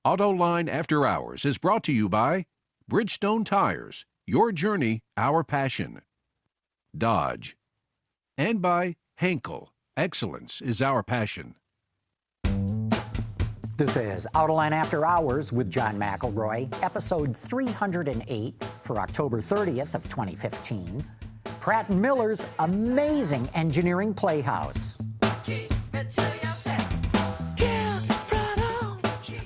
Autoline After Hours is brought to you by Bridgestone Tires, your journey, our passion. Dodge. And by Henkel, excellence is our passion. This is Autoline After Hours with John McElroy, episode 308 for October 30th of 2015. Pratt Miller's amazing engineering Playhouse.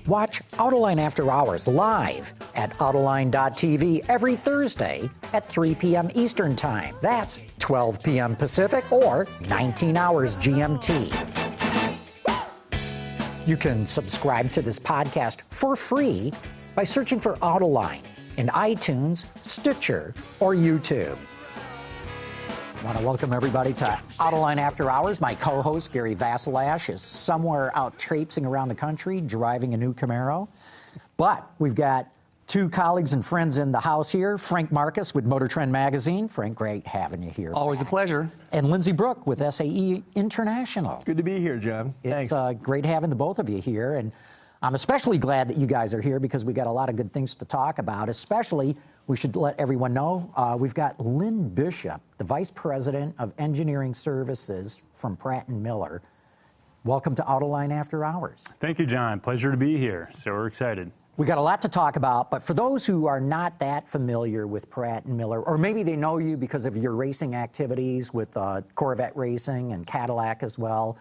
Watch Autoline After Hours live at Autoline.tv every Thursday at 3 p.m. Eastern Time. That's 12 p.m. Pacific or 19 hours GMT. You can subscribe to this podcast for free by searching for Autoline in iTunes, Stitcher, or YouTube. I want to welcome everybody to Autoline After Hours. My co-host, Gary Vassilash, is somewhere out traipsing around the country driving a new Camaro. But we've got two colleagues and friends in the house here. Frank Markus with Motor Trend Magazine. Frank, great having you here. Always a pleasure. And Lindsay Brooke with SAE International. Good to be here, John. Thanks. It's great having the both of you here. And I'm especially glad that you guys are here because we got a lot of good things to talk about. Especially, we should let everyone know, we've got Lynn Bishop, the Vice President of Engineering Services from Pratt Miller. Welcome to Autoline After Hours. Thank you, John. Pleasure to be here. So we're excited. We got a lot to talk about, but for those who are not that familiar with Pratt Miller, or maybe they know you because of your racing activities with Corvette Racing and Cadillac as well,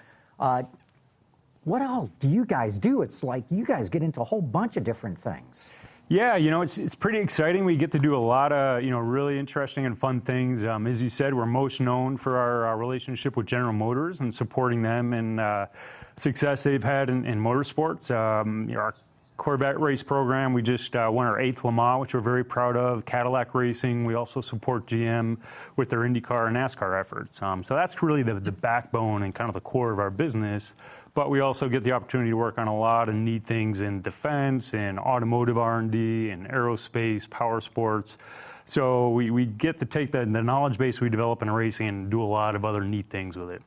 what else do you guys do? It's like you guys get into a whole bunch of different things. Yeah, you know, it's pretty exciting. We get to do a lot of, really interesting and fun things. As you said, we're most known for our relationship with General Motors and supporting them and success they've had in motorsports. Our Corvette race program, we just won our 8th Le Mans, which we're very proud of. Cadillac Racing, we also support GM with their IndyCar and NASCAR efforts. So that's really the backbone and kind of the core of our business. But we also get the opportunity to work on a lot of neat things in defense and automotive R&D and aerospace, power sports. So we get to take the knowledge base we develop in racing and do a lot of other neat things with it.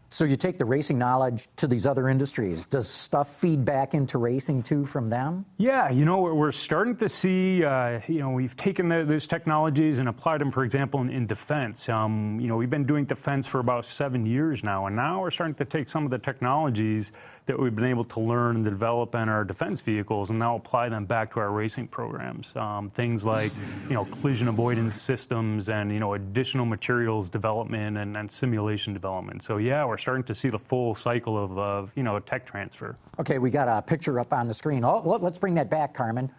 So you take the racing knowledge to these other industries. Does stuff feed back into racing too from them? Yeah, we're starting to see, we've taken those technologies and applied them, for example, in defense. We've been doing defense for about 7 years now, and now we're starting to take some of the technologies that we've been able to learn and develop in our defense vehicles and now apply them back to our racing programs. Things like, collision avoidance systems and, additional materials development and simulation development. So yeah, we're starting to see the full cycle of tech transfer. Okay, we got a picture up on the screen. Oh, let's bring that back, Carmen.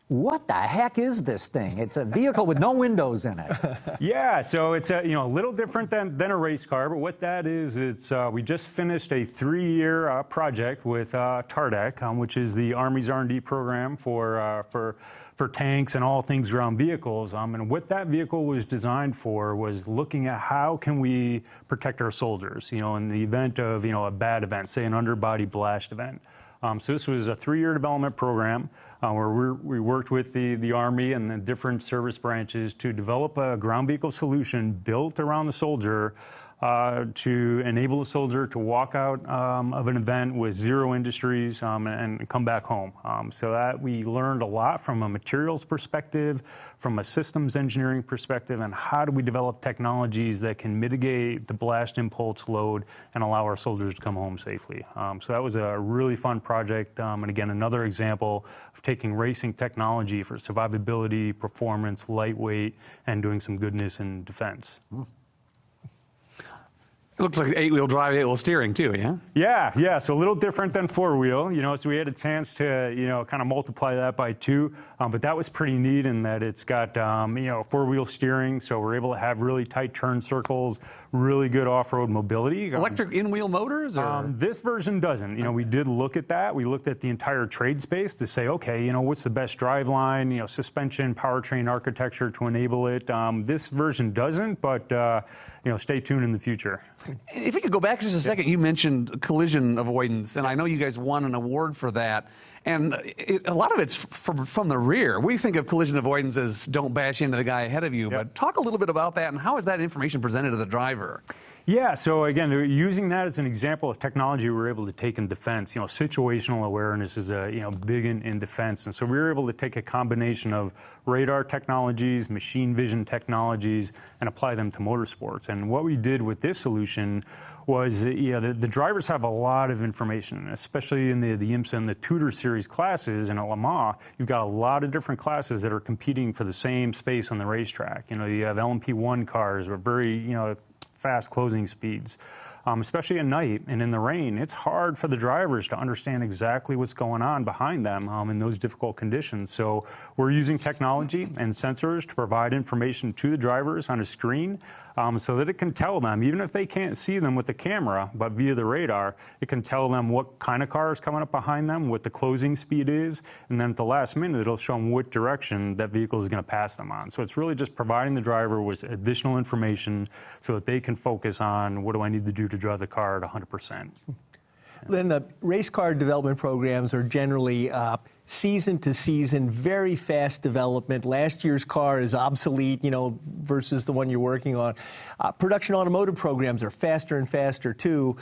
What the heck is this thing? It's a vehicle with no windows in it. Yeah, so it's a little different than a race car, but what that is, it's we just finished a 3-year project with TARDEC, which is the Army's R&D program for tanks and all things around vehicles. And what that vehicle was designed for was looking at how can we protect our soldiers, in the event of, a bad event, say an underbody blast event. So this was a 3-year development program where we worked with the Army and the different service branches to develop a ground vehicle solution built around the soldier to enable the soldier to walk out of an event with zero injuries and come back home. So that we learned a lot from a materials perspective, from a systems engineering perspective, and how do we develop technologies that can mitigate the blast impulse load and allow our soldiers to come home safely. So that was a really fun project, and again, another example of taking racing technology for survivability, performance, lightweight, and doing some goodness in defense. It looks like 8-wheel drive, 8-wheel steering too, yeah? Yeah, so a little different than 4-wheel, so we had a chance to, kind of multiply that by 2, but that was pretty neat in that it's got, 4-wheel steering, so we're able to have really tight turn circles, really good off-road mobility. Electric in-wheel motors? Or? This version doesn't. We did look at that. We looked at the entire trade space to say, okay, what's the best driveline, suspension, powertrain architecture to enable it. This version doesn't, but, stay tuned in the future. If we could go back just a second, you mentioned collision avoidance, and I know you guys won an award for that. And a lot of it's from the rear. We think of collision avoidance as don't bash into the guy ahead of you, but talk a little bit about that and how is that information presented to the driver? Yeah, so again, using that as an example of technology we were able to take in defense. Situational awareness is big in defense, and so we were able to take a combination of radar technologies, machine vision technologies, and apply them to motorsports. And what we did with this solution was, the drivers have a lot of information, especially in the IMSA and the Tudor Series classes, and at Le Mans, you've got a lot of different classes that are competing for the same space on the racetrack. You have LMP1 cars with very, fast closing speeds, especially at night and in the rain. It's hard for the drivers to understand exactly what's going on behind them in those difficult conditions. So we're using technology and sensors to provide information to the drivers on a screen so that it can tell them, even if they can't see them with the camera, but via the radar, it can tell them what kind of car is coming up behind them, what the closing speed is, and then at the last minute, it'll show them what direction that vehicle is going to pass them on. So it's really just providing the driver with additional information so that they can focus on what do I need to do to drive the car at 100%. Lynn, the race car development programs are generally season to season, very fast development. Last year's car is obsolete, versus the one you're working on. Production automotive programs are faster and faster, too.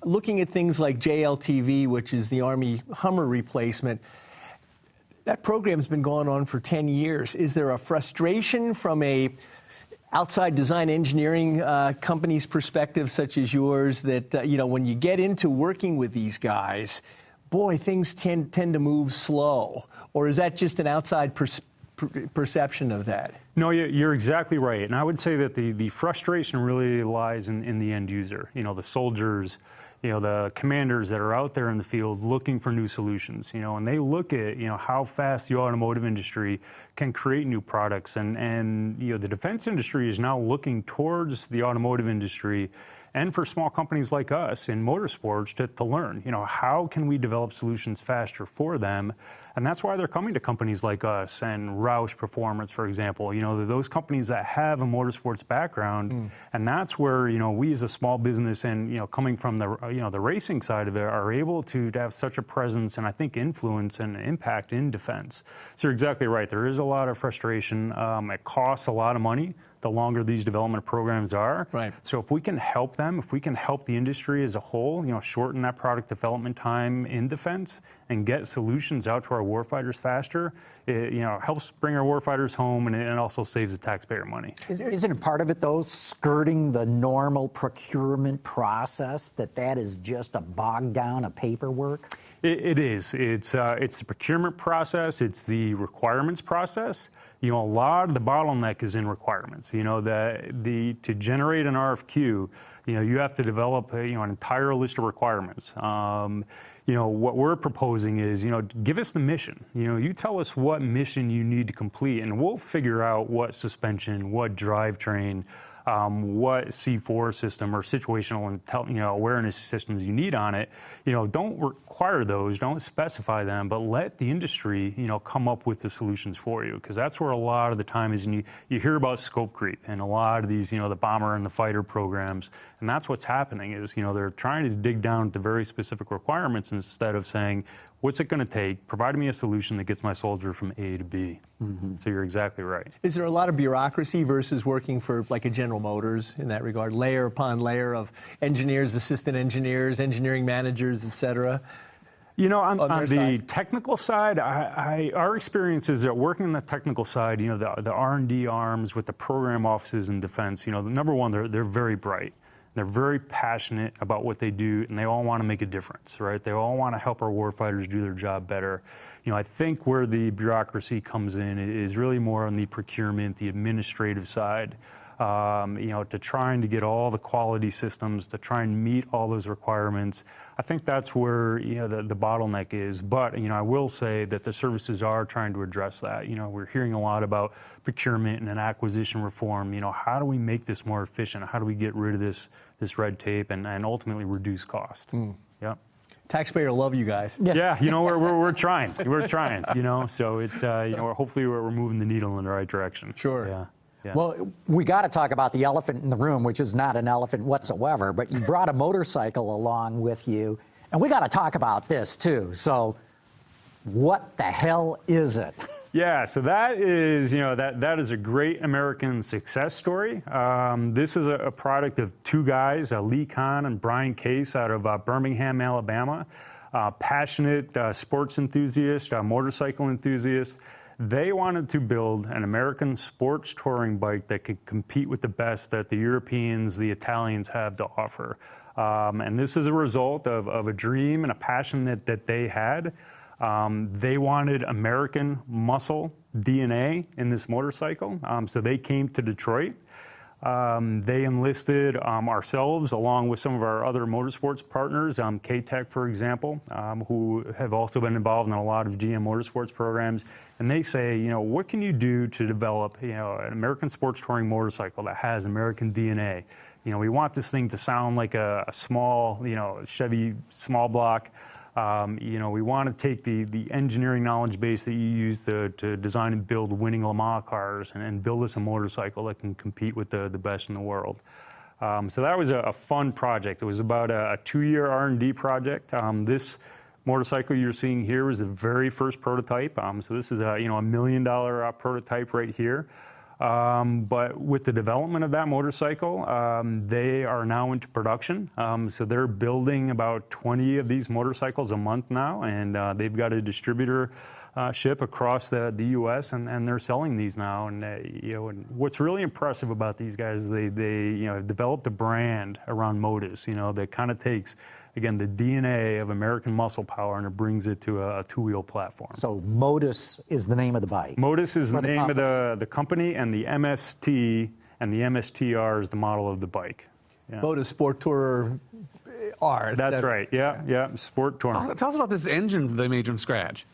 Looking at things like JLTV, which is the Army Hummer replacement, that program's been going on for 10 years. Is there a frustration from a outside design engineering company's perspective, such as yours, that, when you get into working with these guys, boy, things tend to move slow? Or is that just an outside perception of that? No, you're exactly right. And I would say that the frustration really lies in the end user, the soldiers, the commanders that are out there in the field looking for new solutions, and they look at, how fast the automotive industry can create new products. And the defense industry is now looking towards the automotive industry and for small companies like us in motorsports to learn, how can we develop solutions faster for them? And that's why they're coming to companies like us and Roush Performance, for example, those companies that have a motorsports background. And that's where, we as a small business and, coming from the, the racing side of it are able to have such a presence and I think influence and impact in defense. So you're exactly right. There is a lot of frustration. It costs a lot of money the longer these development programs are. Right. So if we can help them, if we can help the industry as a whole, shorten that product development time in defense and get solutions out to our warfighters faster, it, helps bring our warfighters home, and it also saves the taxpayer money. Isn't it part of it, though, skirting the normal procurement process, that is just a bog down of paperwork? It is. It's the procurement process. It's the requirements process. A lot of the bottleneck is in requirements. To generate an RFQ, you have to develop an entire list of requirements. What we're proposing is, give us the mission. You tell us what mission you need to complete, and we'll figure out what suspension, what drivetrain, what C4 system or situational awareness systems you need on it. Don't require those, don't specify them, but let the industry, come up with the solutions for you, because that's where a lot of the time is. And you hear about scope creep and a lot of these, the bomber and the fighter programs, and that's what's happening is, they're trying to dig down to very specific requirements instead of saying, what's it going to take? Provide me a solution that gets my soldier from A to B. So you're exactly right. Is there a lot of bureaucracy versus working for like a General Motors in that regard? Layer upon layer of engineers, assistant engineers, engineering managers, et cetera? On the technical side, our experience is that working on the technical side, the R&D arms with the program offices in defense, number one, they're very bright. They're very passionate about what they do, and they all want to make a difference, right? They all want to help our warfighters do their job better. I think where the bureaucracy comes in is really more on the procurement, the administrative side, to trying to get all the quality systems, to try and meet all those requirements. I think that's where, the bottleneck is. But, I will say that the services are trying to address that. We're hearing a lot about procurement and an acquisition reform. How do we make this more efficient? How do we get rid of this red tape and ultimately reduce cost? Yep. Taxpayer love you guys. Yeah, we're trying. We're trying, so it's, hopefully we're moving the needle in the right direction. Sure. Yeah. Yeah. Well, we got to talk about the elephant in the room, which is not an elephant whatsoever, but you brought a motorcycle along with you, and we got to talk about this too. So what the hell is it? Yeah, so that is, that is a great American success story. This is a product of two guys, Lee Kahn and Brian Case out of Birmingham, Alabama. Passionate sports enthusiasts, motorcycle enthusiasts. They wanted to build an American sports touring bike that could compete with the best that the Europeans, the Italians have to offer. And this is a result of a dream and a passion that they had. They wanted American muscle DNA in this motorcycle, so they came to Detroit. They enlisted ourselves along with some of our other motorsports partners, K-Tech, for example, who have also been involved in a lot of GM Motorsports programs. And they say, what can you do to develop, an American sports touring motorcycle that has American DNA? We want this thing to sound like a small, Chevy small block. We want to take the engineering knowledge base that you use to design and build winning Le Mans cars and build us a motorcycle that can compete with the best in the world. So that was a fun project. It was about a 2-year R&D project. This motorcycle you're seeing here was the very first prototype. So this is a $1 million prototype right here. But with the development of that motorcycle, they are now into production. So they're building about 20 of these motorcycles a month now, and they've got a distributor ship across the U.S. and they're selling these now. And and what's really impressive about these guys is they developed a brand around Motus. That kind of takes, again, the DNA of American muscle power and it brings it to a two-wheel platform. So Motus is the name of the bike. Motus is the name of the company, and the MST and the MSTR is the model of the bike. Yeah. Motorsport Tourer R. That's right. Yeah. Sport Tourer. Tell us about this engine they made from scratch.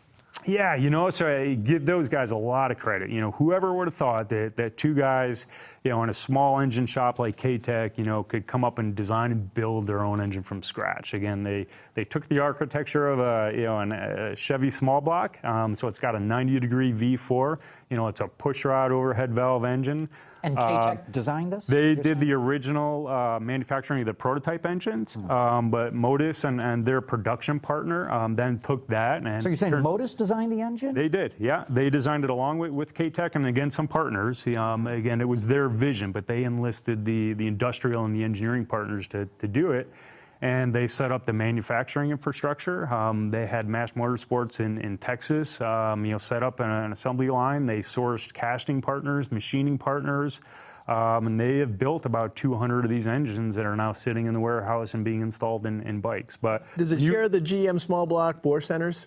Yeah, so I give those guys a lot of credit. Whoever would have thought that two guys, in a small engine shop like K-Tech, could come up and design and build their own engine from scratch. Again, they took the architecture of a Chevy small block, so it's got a 90-degree V4. It's a pushrod overhead valve engine. And K-Tech designed this? They did the original manufacturing of the prototype engines, but Motus and their production partner then took that. And so you're saying Motus designed the engine? They did, yeah. They designed it along with K-Tech and, again, some partners. Again, it was their vision, but they enlisted the industrial and the engineering partners to do it. And they set up the manufacturing infrastructure. They had Mass Motorsports in Texas, set up an assembly line. They sourced casting partners, machining partners, and they have built about 200 of these engines that are now sitting in the warehouse and being installed in bikes. But does it share the GM small block bore centers?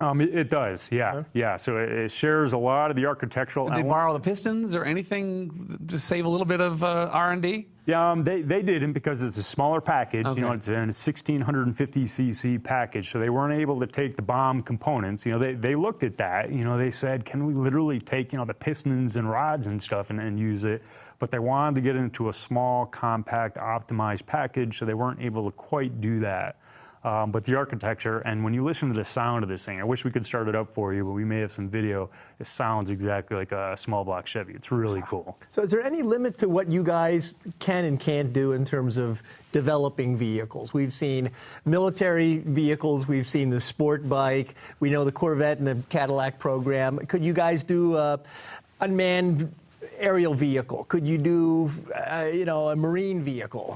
It does, yeah. Huh? Yeah, so it shares a lot of the architectural Did they borrow the pistons or anything to save a little bit of R&D? Yeah, they didn't, because it's a smaller package. Okay. It's a 1,650 cc package, so they weren't able to take the BOM components. They looked at that. They said, can we literally take the pistons and rods and stuff and use it? But they wanted to get into a small, compact, optimized package, so they weren't able to quite do that. But the architecture, and when you listen to the sound of this thing, I wish we could start it up for you, but we may have some video. It sounds exactly like a small block Chevy. It's really cool. So is there any limit to what you guys can and can't do in terms of developing vehicles? We've seen military vehicles. We've seen the sport bike. We know the Corvette and the Cadillac program. Could you guys do unmanned aerial vehicle? Could you do, a marine vehicle?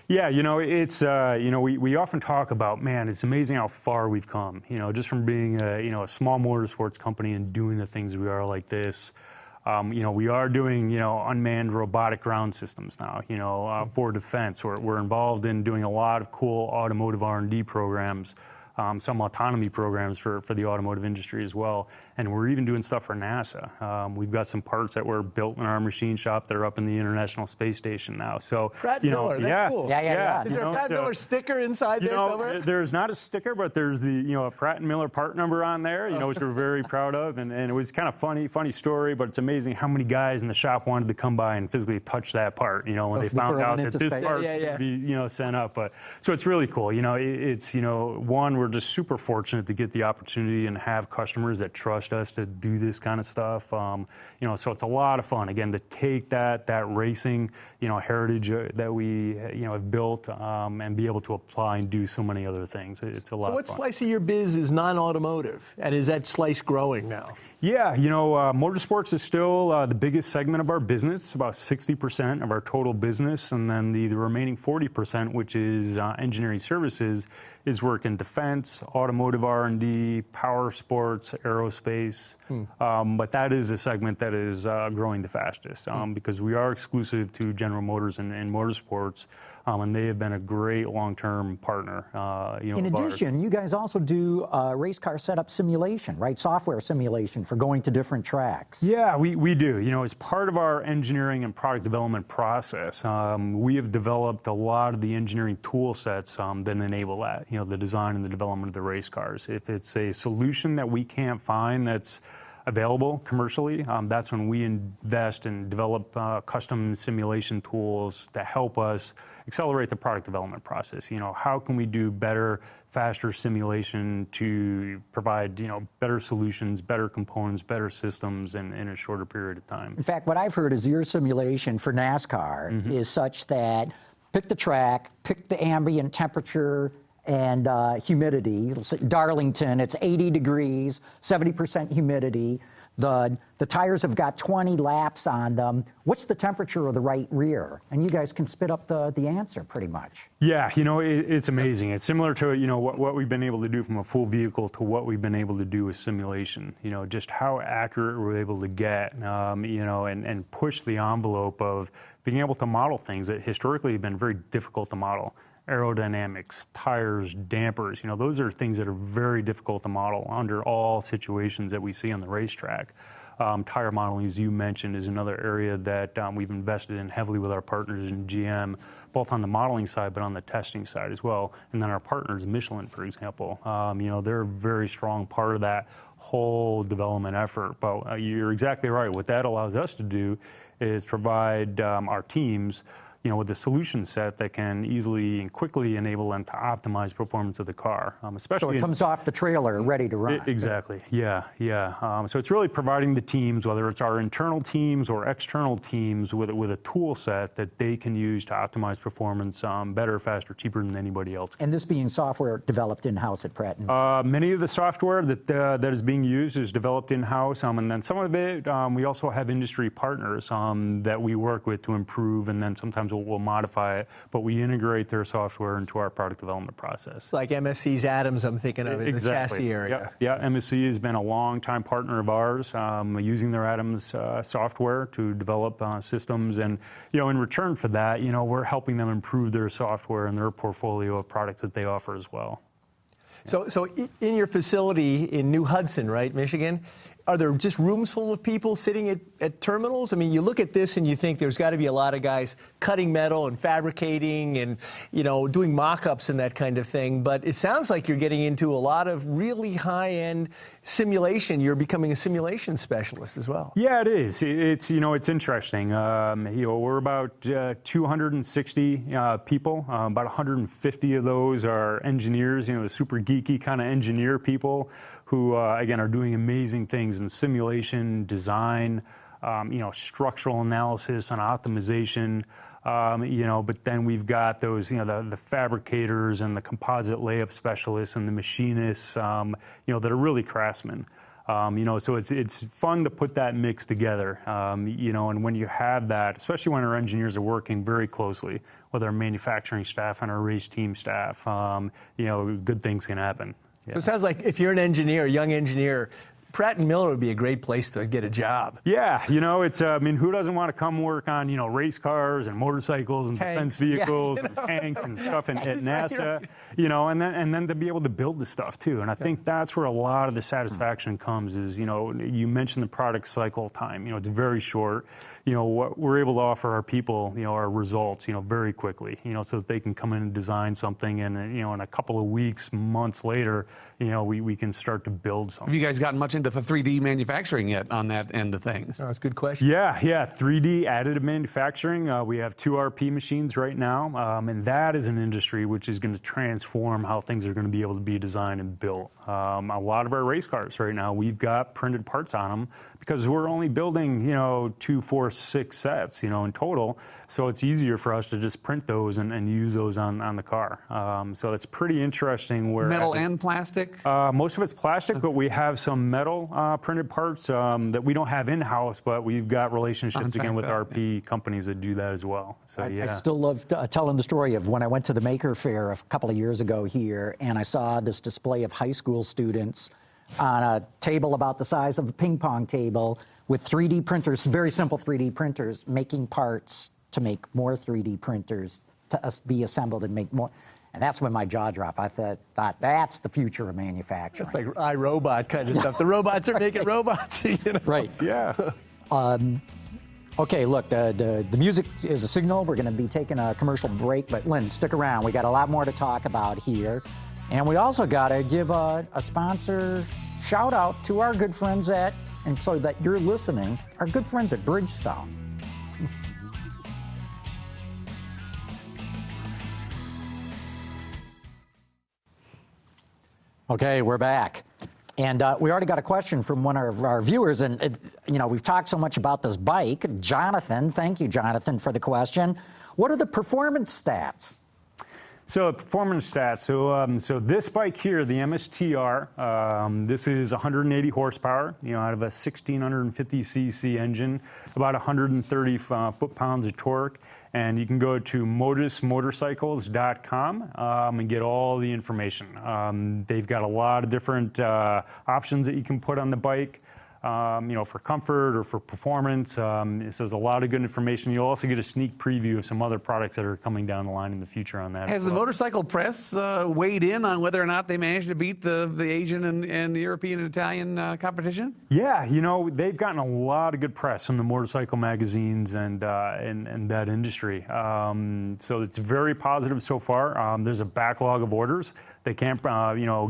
Yeah, it's, we often talk about, man, it's amazing how far we've come, just from being a small motorsports company and doing the things we are like this. We are doing, unmanned robotic ground systems now, for defense. We're involved in doing a lot of cool automotive R&D programs, some autonomy programs for the automotive industry as well. And we're even doing stuff for NASA. We've got some parts that were built in our machine shop that are up in the International Space Station now. So, Pratt Miller, that's cool. Yeah. Is there a Pratt Miller sticker inside there somewhere? There's not a sticker, but there's the Pratt Miller part number on there, which we're very proud of. And it was kind of funny story, but it's amazing how many guys in the shop wanted to come by and physically touch that part, when they found out that this part's going to be, sent up. But so it's really cool. It's, one, we're just super fortunate to get the opportunity and have customers that trust us to do this kind of stuff. You know, so it's a lot of fun, again, to take that racing, you know, heritage that we, you know, have built and be able to apply and do so many other things. It's a lot of fun. So what slice of your biz is non-automotive? And is that slice growing now? Yeah, you know, Motorsports is still the biggest segment of our business, about 60% of our total business, and then the remaining 40%, which is engineering services, is work in defense, automotive R&D, power sports, aerospace. But that is a segment that is growing the fastest because we are exclusive to General Motors and Motorsports, and they have been a great long-term partner. You know, in addition, you guys also do race car setup simulation, right? Software simulation for going to different tracks. Yeah, we do. You know, as part of our engineering and product development process, we have developed a lot of the engineering tool sets that enable that, you know, the design and the development of the race cars. If it's a solution that we can't find that's available commercially, that's when we invest and develop custom simulation tools to help us accelerate the product development process. You know, how can we do better, faster simulation to provide, you know, better solutions, better components, better systems in a shorter period of time. In fact, what I've heard is your simulation for NASCAR is such that pick the track, pick the ambient temperature and humidity. Let's say Darlington, it's 80 degrees, 70% humidity. The tires have got 20 laps on them. What's the temperature of the right rear? And you guys can spit up the answer pretty much. Yeah, you know, it's amazing. It's similar to, you know, what we've been able to do from a full vehicle to what we've been able to do with simulation. You know, just how accurate we're able to get, you know, and push the envelope of being able to model things that historically have been very difficult to model. Aerodynamics, tires, dampers, you know, those are things that are very difficult to model under all situations that we see on the racetrack. Tire modeling, as you mentioned, is another area that we've invested in heavily with our partners in GM, both on the modeling side, but on the testing side as well. And then our partners, Michelin, for example, you know, they're a very strong part of that whole development effort. But you're exactly right. What that allows us to do is provide our teams, you know, with a solution set that can easily and quickly enable them to optimize performance of the car, especially. So it comes off the trailer ready to run. Exactly. Yeah. So it's really providing the teams, whether it's our internal teams or external teams, with a tool set that they can use to optimize performance better, faster, cheaper than anybody else. And this being software developed in-house at Pratt Miller? Many of the software that is being used is developed in-house, and then some of it we also have industry partners that we work with to improve, and then sometimes we'll modify it, but we integrate their software into our product development process. Like MSC's Adams, I'm thinking of, in the chassis area. Yeah, MSC has been a long-time partner of ours, using their Adams software to develop systems, and, you know, in return for that, you know, we're helping them improve their software and their portfolio of products that they offer as well. So in your facility in New Hudson, right, Michigan, are there just rooms full of people sitting at terminals? I mean, you look at this and you think there's got to be a lot of guys cutting metal and fabricating and, you know, doing mock-ups and that kind of thing. But it sounds like you're getting into a lot of really high-end simulation. You're becoming a simulation specialist as well. Yeah, it is. It's, you know, it's interesting. You know, we're about 260 people. About 150 of those are engineers, you know, the super geeky kind of engineer people who, again, are doing amazing things in simulation, design, you know, structural analysis and optimization, you know, but then we've got those, you know, the fabricators and the composite layup specialists and the machinists, you know, that are really craftsmen. You know, so it's fun to put that mix together, you know, and when you have that, especially when our engineers are working very closely with our manufacturing staff and our race team staff, you know, good things can happen. Yeah. So it sounds like if you're an engineer, a young engineer, Pratt Miller would be a great place to get a job. Yeah, you know, it's, I mean, who doesn't want to come work on, you know, race cars and motorcycles and tanks. Defense vehicles and tanks and stuff at NASA, you know, and then to be able to build the stuff too. And I think that's where a lot of the satisfaction comes is, you know, you mentioned the product cycle time, you know, it's very short. You know, what we're able to offer our people, you know, our results, you know, very quickly, you know, so that they can come in and design something and, you know, in a couple of weeks, months later, you know, we can start to build something. Have you guys gotten much into the 3D manufacturing yet on that end of things? Oh, that's a good question. Yeah, 3D additive manufacturing. We have 2 RP machines right now, and that is an industry which is going to transform how things are going to be able to be designed and built. A lot of our race cars right now, we've got printed parts on them because we're only building, 2, 4, 6 sets, in total. So it's easier for us to just print those and use those on the car. So it's pretty interesting. Where metal and plastic? Most of it's plastic, but we have some metal printed parts that we don't have in-house, but we've got relationships again with RP companies that do that as well. So I still love telling the story of when I went to the Maker Faire a couple of years ago here, and I saw this display of high school students on a table about the size of a ping pong table with 3D printers, very simple 3D printers, making parts to make more 3D printers to be assembled and make more. And that's when my jaw dropped. I thought that's the future of manufacturing. It's like iRobot kind of stuff. The robots are making robots. Right. Yeah. Okay, look, the music is a signal. We're going to be taking a commercial break, but Lynn, stick around. We got a lot more to talk about here. And we also got to give a sponsor shout out to our good friends at, and so that you're listening, our good friends at Bridgestone. Okay, we're back. And we already got a question from one of our viewers. And, we've talked so much about this bike. Jonathan, thank you, Jonathan, for the question. What are the performance stats? So performance stats. So this bike here, the MSTR, this is 180 horsepower, out of a 1650 cc engine, about 130 foot-pounds of torque. And you can go to motusmotorcycles.com and get all the information. They've got a lot of different options that you can put on the bike. For comfort or for performance. So there's a lot of good information. You'll also get a sneak preview of some other products that are coming down the line in the future on that. Has the motorcycle press weighed in on whether or not they managed to beat the Asian and the European and Italian competition? Yeah, they've gotten a lot of good press from the motorcycle magazines and that industry. So it's very positive so far. There's a backlog of orders. They can't,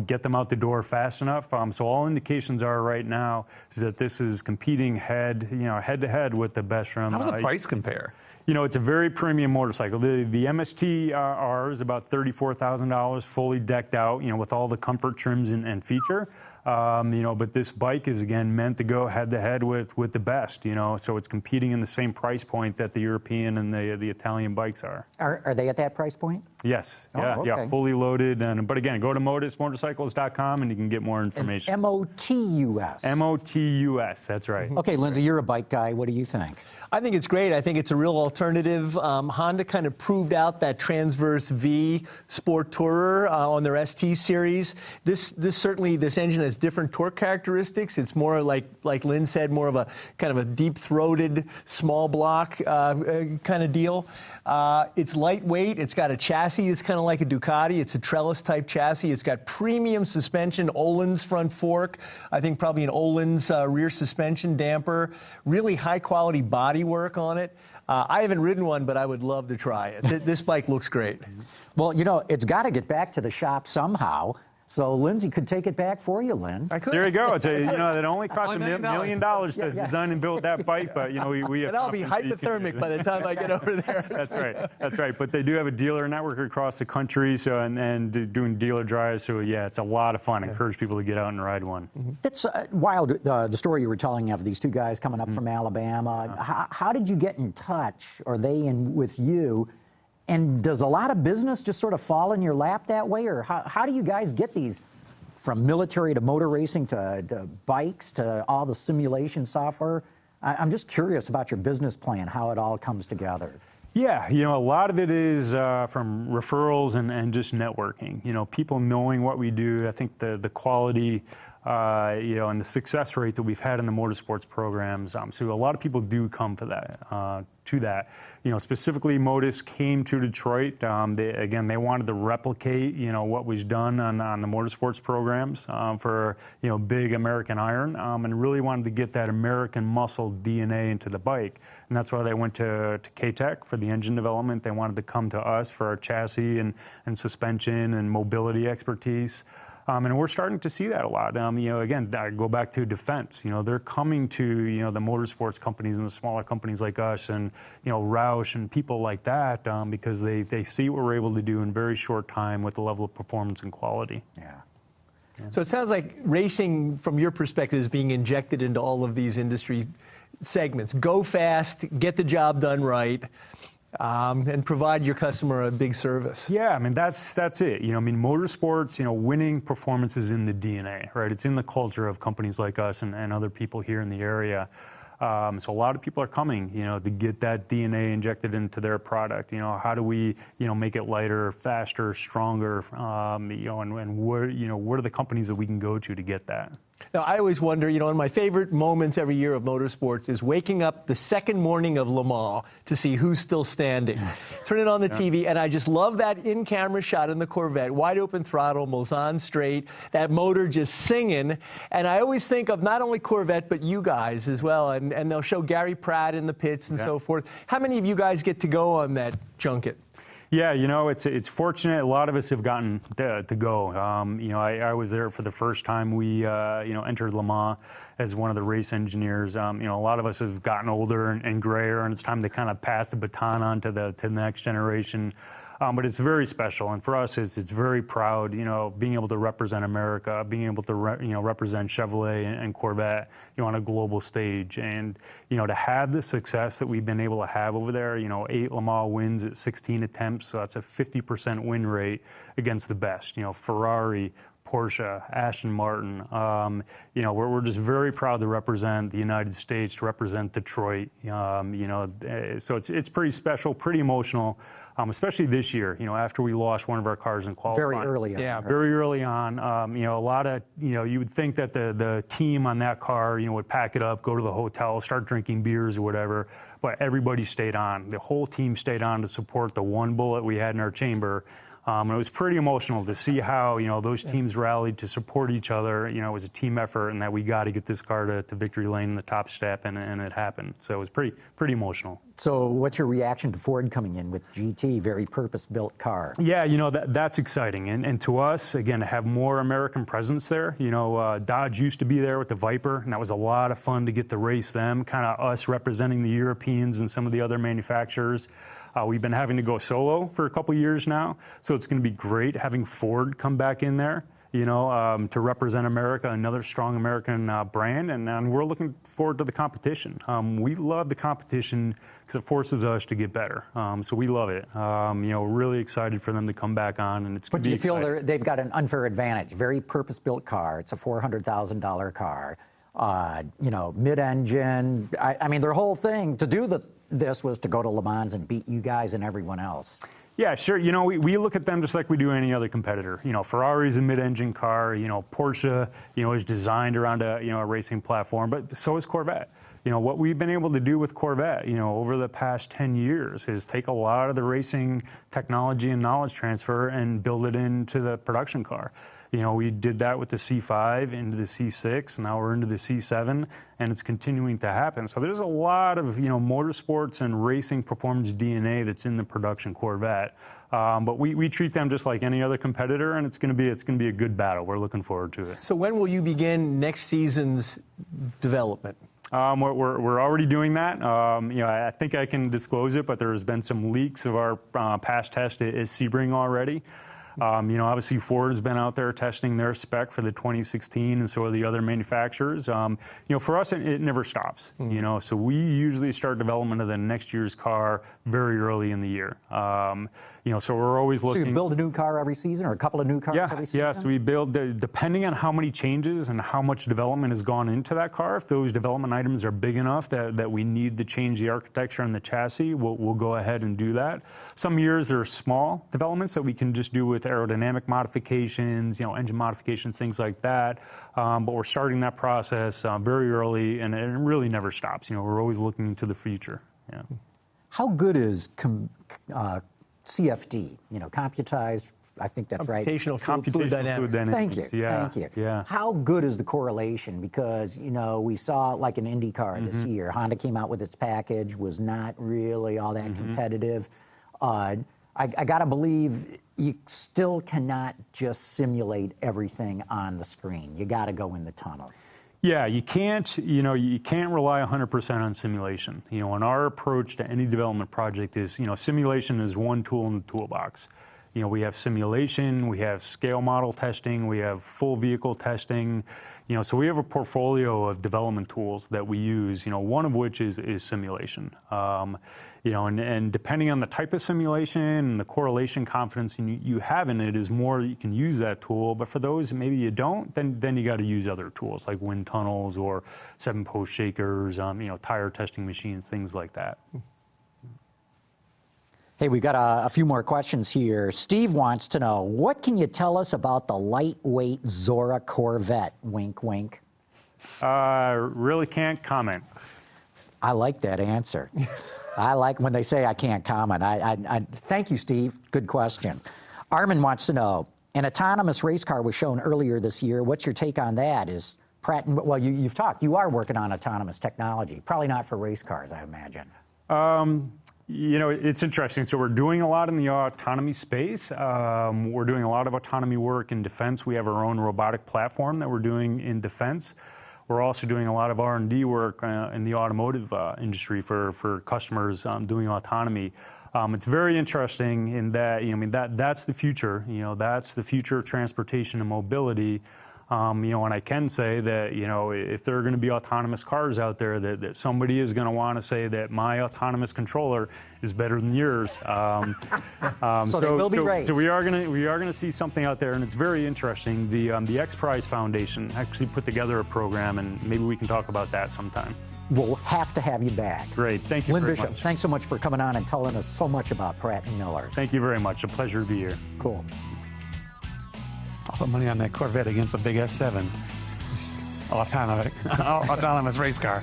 get them out the door fast enough. So all indications are right now is that this is competing head to head with the best from. How does the price compare? It's a very premium motorcycle. The MST-R is about $34,000, fully decked out, with all the comfort trims and feature. But this bike is, again, meant to go head-to-head with the best, so it's competing in the same price point that the European and the Italian bikes are. Are they at that price point? Yes. Oh, Yeah, okay. fully loaded. But again, go to motusmotorcycles.com and you can get more information. MOTUS. MOTUS, that's right. Okay, Lindsay, you're a bike guy. What do you think? I think it's great. I think it's a real alternative. Honda kind of proved out that Transverse V Sport Tourer on their ST series. This engine has different torque characteristics. It's more like Lynn said, more of a kind of a deep-throated, small block kind of deal. It's lightweight. It's got a chassis. It's kind of like a Ducati. It's a trellis-type chassis. It's got premium suspension, Öhlins front fork. I think probably an Öhlins rear suspension damper. Really high-quality body work on it. I haven't ridden one, but I would love to try it. This bike looks great. Well, it's got to get back to the shop somehow. So Lindsay could take it back for you, Lynn. I could. There you go. It's it only costs $1 million to design and build that bike, but we have. And I'll be hypothermic by the time I get over there. That's right. That's right. But they do have a dealer network across the country, so and doing dealer drives. So yeah, it's a lot of fun. I encourage people to get out and ride one. That's wild. The story you were telling of these two guys coming up from Alabama. How did you get in touch? Are they in with you? And does a lot of business just sort of fall in your lap that way? Or how do you guys get these from military to motor racing to bikes to all the simulation software? I'm just curious about your business plan, how it all comes together. Yeah, a lot of it is from referrals and just networking. People knowing what we do. I think the quality, and the success rate that we've had in the motorsports programs. So a lot of people do come for that. Specifically Motus came to Detroit. They wanted to replicate, what was done on the motorsports programs for, big American iron, and really wanted to get that American muscle DNA into the bike. And that's why they went to K-Tech for the engine development. They wanted to come to us for our chassis and suspension and mobility expertise. And we're starting to see that a lot. Again, I go back to defense. They're coming to, the motorsports companies and the smaller companies like us and, Roush and people like that because they see what we're able to do in very short time with the level of performance and quality. Yeah. So it sounds like racing, from your perspective, is being injected into all of these industry segments. Go fast, get the job done right. And provide your customer a big service. Yeah, that's it. Motorsports, winning performance is in the DNA, right? It's in the culture of companies like us and other people here in the area. So a lot of people are coming, to get that DNA injected into their product. How do we, make it lighter, faster, stronger? And what are the companies that we can go to get that? Now, I always wonder, one of my favorite moments every year of motorsports is waking up the second morning of Le Mans to see who's still standing. Turn it on the TV, and I just love that in-camera shot in the Corvette, wide open throttle, Mulsanne straight, that motor just singing. And I always think of not only Corvette, but you guys as well. And they'll show Gary Pratt in the pits and so forth. How many of you guys get to go on that junket? Yeah, it's fortunate. A lot of us have gotten to go. I was there for the first time we, entered Le Mans as one of the race engineers. A lot of us have gotten older and grayer, and it's time to kind of pass the baton on to the next generation. But it's very special, and for us, it's very proud. Being able to represent America, being able to represent Chevrolet and Corvette, on a global stage, and to have the success that we've been able to have over there. 8 Le Mans wins at 16 attempts, so that's a 50% win rate against the best. Ferrari, Porsche, Aston Martin. We're just very proud to represent the United States, to represent Detroit. So it's pretty special, pretty emotional, especially this year. After we lost one of our cars in qualifying. Very early on. Yeah, very early on. A lot of you would think that the team on that car would pack it up, go to the hotel, start drinking beers or whatever. But everybody stayed on. The whole team stayed on to support the one bullet we had in our chamber. It was pretty emotional to see how, those teams rallied to support each other. It was a team effort, and that we got to get this car to victory lane in the top step, and it happened. So it was pretty emotional. So what's your reaction to Ford coming in with GT, very purpose-built car? Yeah, that's exciting. And to us, again, to have more American presence there. Dodge used to be there with the Viper, and that was a lot of fun to get to race them, kind of us representing the Europeans and some of the other manufacturers. We've been having to go solo for a couple years now, so it's going to be great having Ford come back in there, to represent America, another strong American brand, and we're looking forward to the competition. We love the competition because it forces us to get better, so we love it. We're really excited for them to come back on, and it's going to be exciting. But do you feel they've got an unfair advantage? Very purpose-built car. It's a $400,000 car. Mid-engine. Their whole thing to do this was to go to Le Mans and beat you guys and everyone else. Yeah, sure. We look at them just like we do any other competitor. Ferrari's a mid-engine car. Porsche, is designed around a racing platform, but so is Corvette. What we've been able to do with Corvette, over the past 10 years is take a lot of the racing technology and knowledge transfer and build it into the production car. We did that with the C5 into the C6, now we're into the C7, and it's continuing to happen. So there's a lot of, motorsports and racing performance DNA that's in the production Corvette. But we treat them just like any other competitor, and it's going to be a good battle. We're looking forward to it. So when will you begin next season's development? We're already doing that. I think I can disclose it, but there's been some leaks of our past test at Sebring already. Obviously Ford has been out there testing their spec for the 2016, and so are the other manufacturers. For us, it never stops. So we usually start development of the next year's car very early in the year. So we're always looking. So you build a new car every season, or a couple of new cars every season? Yes, we build, depending on how many changes and how much development has gone into that car. If those development items are big enough that we need to change the architecture and the chassis, we'll go ahead and do that. Some years there are small developments that we can just do with aerodynamic modifications, engine modifications, things like that. But we're starting that process very early, and it really never stops. We're always looking into the future. Yeah. How good is CFD? Computized. I think that's right. Computational fluid dynamics. Thank you. Yeah. Thank you. Yeah. How good is the correlation? Because we saw like an IndyCar this year. Honda came out with its package, was not really all that competitive. I got to believe you still cannot just simulate everything on the screen. You got to go in the tunnel. Yeah, you can't rely 100% on simulation. And our approach to any development project is, simulation is one tool in the toolbox. We have simulation, we have scale model testing, we have full vehicle testing. So we have a portfolio of development tools that we use, one of which is simulation. And depending on the type of simulation and the correlation confidence you have in it is more you can use that tool. But for those maybe you don't, then you got to use other tools like wind tunnels or 7-post shakers, tire testing machines, things like that. Hey, we've got a few more questions here. Steve wants to know, what can you tell us about the lightweight Zora Corvette? Wink, wink. Really can't comment. I like that answer. I like when they say I can't comment. I thank you, Steve. Good question. Armin wants to know, an autonomous race car was shown earlier this year. What's your take on that? Is Pratt, well, you've talked. You are working on autonomous technology. Probably not for race cars, I imagine. It's interesting. So we're doing a lot in the autonomy space. We're doing a lot of autonomy work in defense. We have our own robotic platform that we're doing in defense. We're also doing a lot of R&D work in the automotive industry for customers doing autonomy. It's very interesting in that, that's the future. That's the future of transportation and mobility. And I can say that, if there are going to be autonomous cars out there, that somebody is going to want to say that my autonomous controller is better than yours. So they will be raised. So we are going to see something out there, and it's very interesting. The X Prize Foundation actually put together a program, and maybe we can talk about that sometime. We'll have to have you back. Great, thank you Lynn very Bishop, much. thanks so much for coming on and telling us so much about Pratt Miller. Thank you very much. A pleasure to be here. Cool. I'll put money on that Corvette against a big S7. Autonomous race car.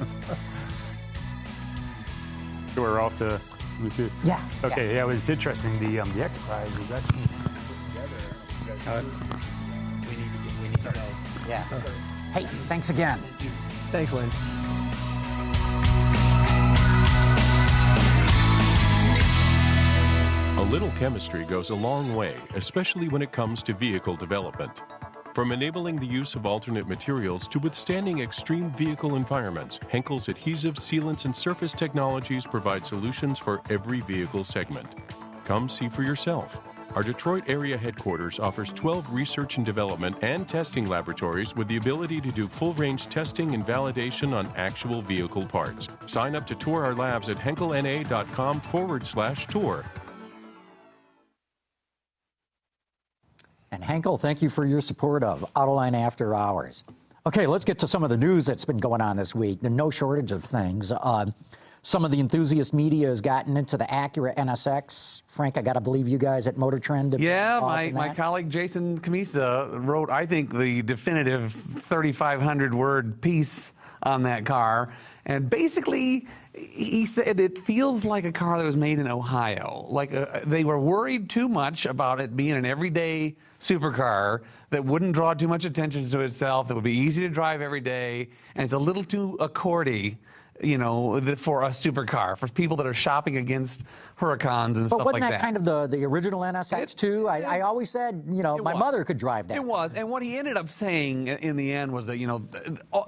So we're off to, let me see. Yeah. Okay, yeah, it's interesting. The X Prize is actually put together. We need to go. Yeah. Hey, thanks again. Thanks, Lynn. A little chemistry goes a long way, especially when it comes to vehicle development. From enabling the use of alternate materials to withstanding extreme vehicle environments, Henkel's adhesives, sealants, and surface technologies provide solutions for every vehicle segment. Come see for yourself. Our Detroit area headquarters offers 12 research and development and testing laboratories with the ability to do full-range testing and validation on actual vehicle parts. Sign up to tour our labs at henkelna.com/tour. And Henkel, thank you for your support of Autoline After Hours. Okay, let's get to some of the news that's been going on this week. There's no shortage of things. Some of the enthusiast media has gotten into the Acura NSX. Frank, I got to believe you guys at Motor Trend. Yeah, my colleague Jason Camisa wrote, I think, the definitive 3,500-word piece on that car. And basically, he said it feels like a car that was made in Ohio. Like they were worried too much about it being an everyday supercar that wouldn't draw too much attention to itself, that would be easy to drive every day, and it's a little too accordy, for a supercar, for people that are shopping against Huracans and stuff like that. But wasn't that kind of the original NSX too? I always said, my mother could drive that. It was, and what he ended up saying in the end was that,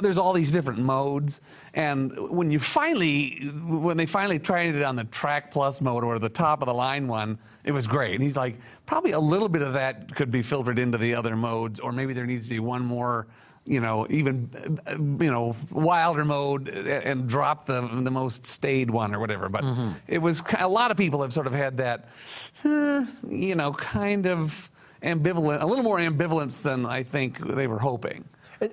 there's all these different modes, and when they finally tried it on the Track Plus mode or the top of the line one, it was great. And he's like, probably a little bit of that could be filtered into the other modes, or maybe there needs to be one more wilder mode and drop the most staid one or whatever. But it was, a lot of people have sort of had that, kind of ambivalent, a little more ambivalence than I think they were hoping.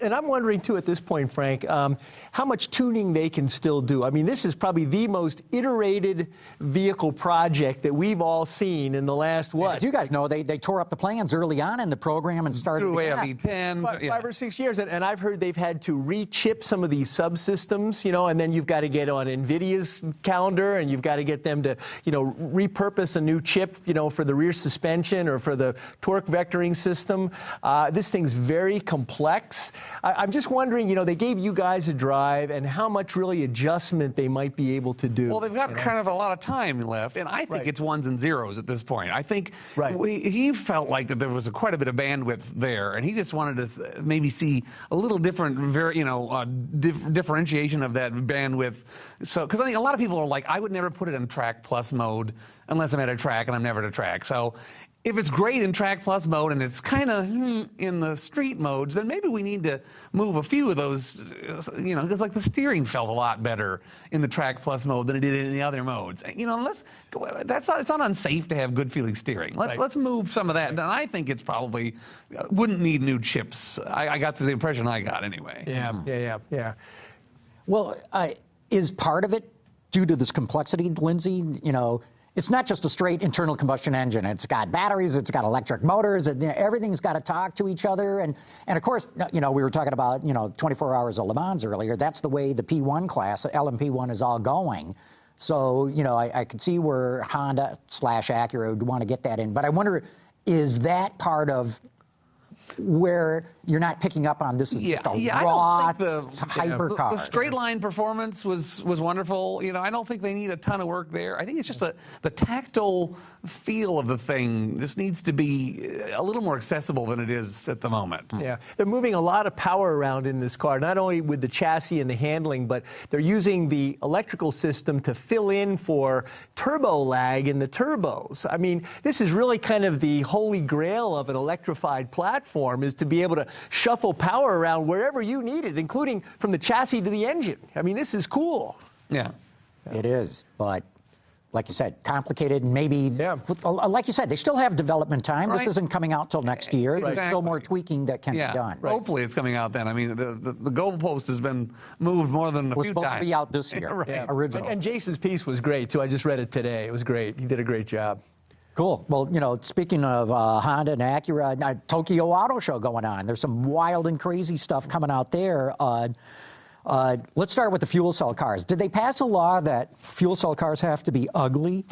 And I'm wondering, too, at this point, Frank, how much tuning they can still do. I mean, this is probably the most iterated vehicle project that we've all seen in the last, As you guys know, they tore up the plans early on in the program and started away a V10. 5 or 6 years. And I've heard they've had to re-chip some of these subsystems, and then you've got to get on NVIDIA's calendar, and you've got to get them to, repurpose a new chip, for the rear suspension or for the torque vectoring system. This thing's very complex. I'm just wondering, they gave you guys a drive and how much really adjustment they might be able to do. Well, they've got kind of a lot of time left, and I think it's ones and zeros at this point. I think he felt like that there was quite a bit of bandwidth there, and he just wanted to maybe see a little different, differentiation of that bandwidth. So, because I think a lot of people are like, I would never put it in Track Plus mode unless I'm at a track, and I'm never at a track. So, if it's great in Track Plus mode and it's kind of in the street modes, then maybe we need to move a few of those, because like the steering felt a lot better in the Track Plus mode than it did in the other modes. It's not unsafe to have good feeling steering. Let's move some of that. And I think it's probably wouldn't need new chips. I got the impression I got anyway. Yeah. Well, is part of it due to this complexity, Lindsay? It's not just a straight internal combustion engine. It's got batteries, it's got electric motors, everything's got to talk to each other. And of course, we were talking about, 24 hours of Le Mans earlier. That's the way the P1 class, LMP1 is all going. So, I could see where Honda/Acura would want to get that in. But I wonder, is that part of where you're not picking up on this is just a raw hypercar? The straight line performance was wonderful. I don't think they need a ton of work there. I think it's just the tactile feel of the thing just needs to be a little more accessible than it is at the moment. Yeah, they're moving a lot of power around in this car, not only with the chassis and the handling, but they're using the electrical system to fill in for turbo lag in the turbos. I mean, this is really kind of the holy grail of an electrified platform, is to be able to shuffle power around wherever you need it, including from the chassis to the engine. I mean, this is cool. Yeah. It is, but like you said, complicated, and maybe, like you said, they still have development time. This isn't coming out till next year. There's still more tweaking that can be done. Hopefully it's coming out then. I mean, the goalpost has been moved more than a few times. It was supposed to be out this year, original. And Jason's piece was great, too. I just read it today. It was great. He did a great job. Cool. Well, speaking of Honda and Acura, Tokyo Auto Show going on. There's some wild and crazy stuff coming out there. Let's start with the fuel cell cars. Did they pass a law that fuel cell cars have to be ugly?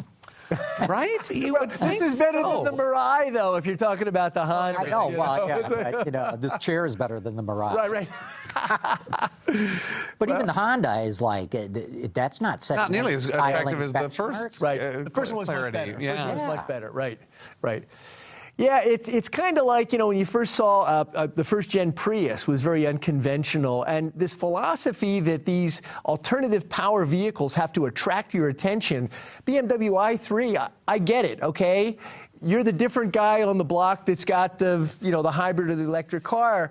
Right? You would think this is better than the Mirai, though, if you're talking about the Honda. I know. Well, this chair is better than the Mirai. Right. But even the Honda is like, that's not setting not nearly as attractive as the first. The first one was much better. Yeah. The first one was much better. Right. Yeah, it's kind of like, when you first saw the first-gen Prius was very unconventional, and this philosophy that these alternative power vehicles have to attract your attention. BMW i3, I get it, okay? You're the different guy on the block that's got the hybrid or the electric car.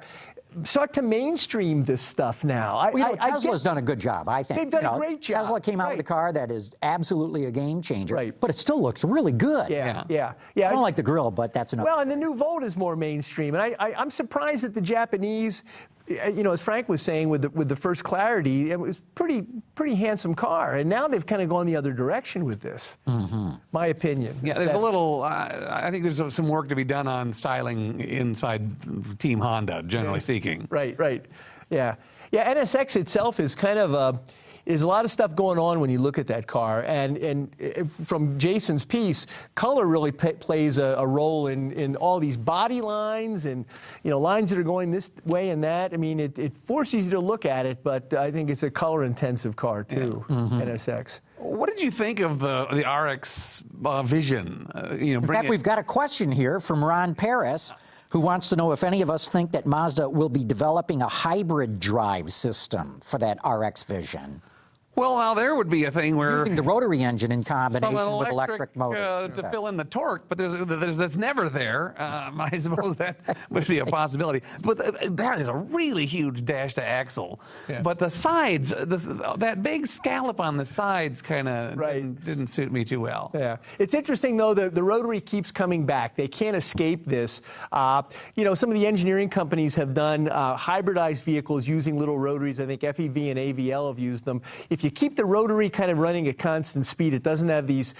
Start to mainstream this stuff now. Tesla's done a good job, I think. They've done a great job. Tesla came out with a car that is absolutely a game changer, Right. but it still looks really good. Yeah. I don't like the grill, but that's enough. Well, and the new Volt is more mainstream, and I'm surprised that the Japanese, as Frank was saying with the first Clarity, it was pretty handsome car, and now they've kind of gone the other direction with this. My opinion. Yeah, there's a little. I think there's some work to be done on styling inside Team Honda, generally speaking. Right. Yeah. NSX itself is kind of is a lot of stuff going on when you look at that car, and from Jason's piece, color really plays a role in all these body lines and lines that are going this way and that. I mean, it forces you to look at it, but I think it's a color-intensive car too, NSX. What did you think of the RX vision? In fact, we've got a question here from Ron Paris, who wants to know if any of us think that Mazda will be developing a hybrid drive system for that RX vision. Well, now there would be a thing where using the rotary engine in combination with electric motors to fill in the torque, but that's never there. I suppose that would be a possibility. But that is a really huge dash to axle. Yeah. But the sides, that big scallop on the sides, kind of didn't suit me too well. Yeah, it's interesting though. The rotary keeps coming back. They can't escape this. Some of the engineering companies have done hybridized vehicles using little rotaries. I think FEV and AVL have used them. If you keep the rotary kind of running at constant speed, it doesn't have these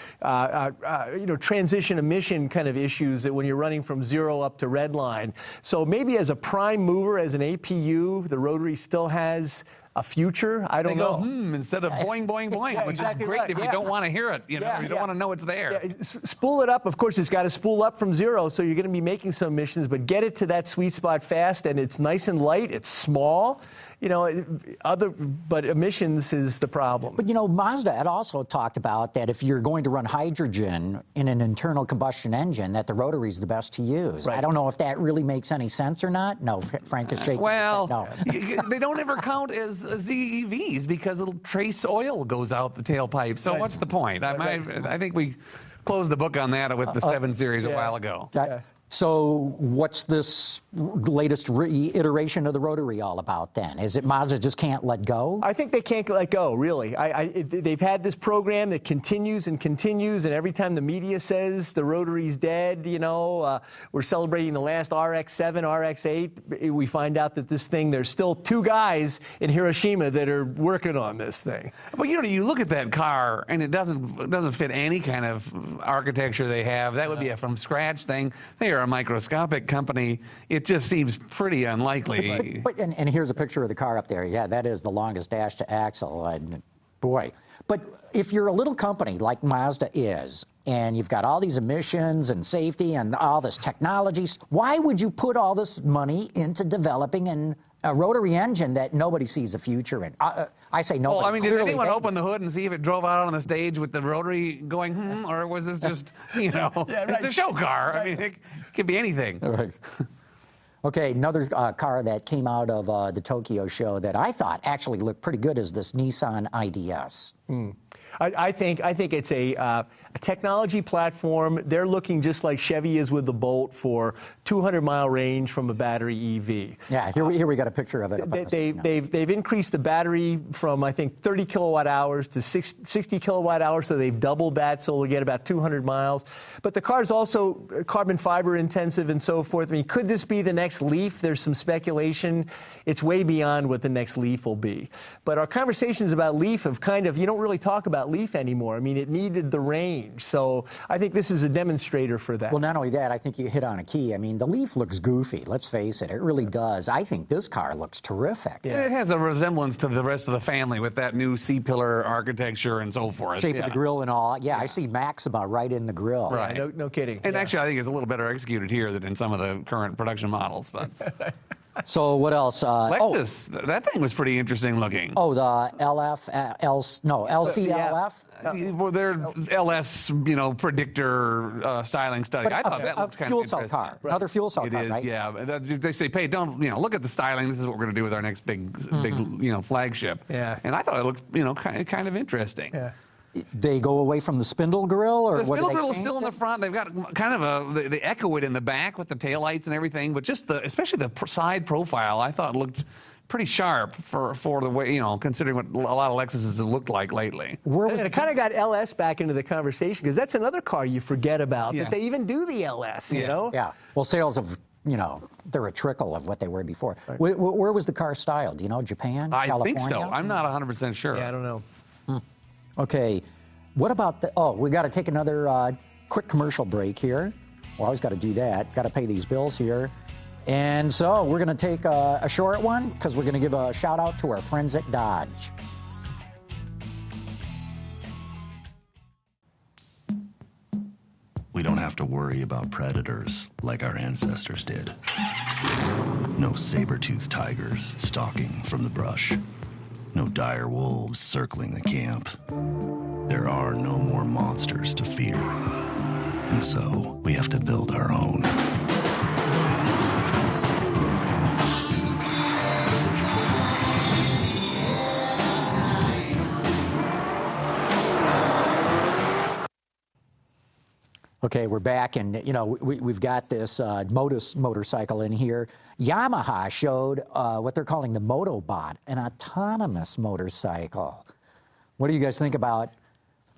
transition emission kind of issues that when you're running from 0 up to red line. So maybe as a prime mover, as an APU, the rotary still has a future. I don't know. Instead of boing, boing, boing, Yeah, which exactly is great right. if you don't want to hear it. You don't want to know it's there. Yeah, spool it up. Of course, it's got to spool up from 0, so you're going to be making some emissions, but get it to that sweet spot fast, and it's nice and light. It's small. But emissions is the problem. But Mazda had also talked about that if you're going to run hydrogen in an internal combustion engine, that the rotary is the best to use. Right. I don't know if that really makes any sense or not. No, Frank is shaking. Well, no. They don't ever count as ZEVs because little trace oil goes out the tailpipe. So what's the point? I think we closed the book on that with the 7 Series a while ago. Yeah. So what's this latest iteration of the rotary all about then? Is it Mazda just can't let go? I think they can't let go, really. They've had this program that continues and continues, and every time the media says the rotary's dead, we're celebrating the last RX-7, RX-8, we find out that this thing, there's still 2 guys in Hiroshima that are working on this thing. But you look at that car, and it doesn't fit any kind of architecture they have. That would be a from scratch thing. They are a microscopic company. It just seems pretty unlikely. And here's a picture of the car up there. Yeah, that is the longest dash to axle. And boy. But if you're a little company like Mazda is, and you've got all these emissions and safety and all this technology, why would you put all this money into developing a rotary engine that nobody sees a future in? I say nobody. Well, I mean, did Clearly anyone open the hood and see if it drove out on the stage with the rotary going, or was this just, it's a show car? Right. I mean, it could be anything. All right. Okay, another car that came out of the Tokyo show that I thought actually looked pretty good is this Nissan IDS. I think it's a technology platform. They're looking just like Chevy is with the Bolt for 200-mile range from a battery EV. Yeah, here we got a picture of it. They've increased the battery from, I think, 30 kilowatt hours to 60 kilowatt hours, so they've doubled that, so we'll get about 200 miles. But the car's also carbon fiber intensive and so forth. I mean, could this be the next Leaf? There's some speculation. It's way beyond what the next Leaf will be. But our conversations about Leaf have you don't really talk about Leaf anymore. I mean, it needed the range. So I think this is a demonstrator for that. Well, not only that, I think you hit on a key. I mean, the Leaf looks goofy. Let's face it. It really does. I think this car looks terrific. Yeah. It has a resemblance to the rest of the family with that new C-pillar architecture and so forth. Shape of the grill and all. Yeah, I see Maxima right in the grill. Right. No kidding. And actually, I think it's a little better executed here than in some of the current production models. But So what else? Lexus, that thing was pretty interesting looking. Oh, the LCLF? Well, their LS, predictor styling study. I thought that looked kind of interesting. Fuel cell car. Another fuel cell car, right? Yeah. They say, hey, don't, look at the styling. This is what we're going to do with our next big, flagship. Yeah. And I thought it looked, kind of interesting. Yeah. They go away from the spindle grill, or the what? spindle grill is still in the front. They've got kind of they echo it in the back with the taillights and everything, but just especially the side profile, I thought looked pretty sharp for the way, considering what a lot of Lexuses have looked like lately. And it kind of got LS back into the conversation because that's another car you forget about, that they even do the LS, you know? Yeah. Well, sales of, they're a trickle of what they were before. Right. Where was the car styled? Do you know, Japan? California? Think so. I'm not 100% sure. Yeah, I don't know. Okay. What about we got to take another quick commercial break here. Well, I always got to do that. Got to pay these bills here. And so we're going to take a short one because we're going to give a shout out to our friends at Dodge. We don't have to worry about predators like our ancestors did. No saber-toothed tigers stalking from the brush. No dire wolves circling the camp. There are no more monsters to fear. And so we have to build our own. Okay, we're back, and we've got this Motus motorcycle in here. Yamaha showed what they're calling the Motobot, an autonomous motorcycle. What do you guys think about?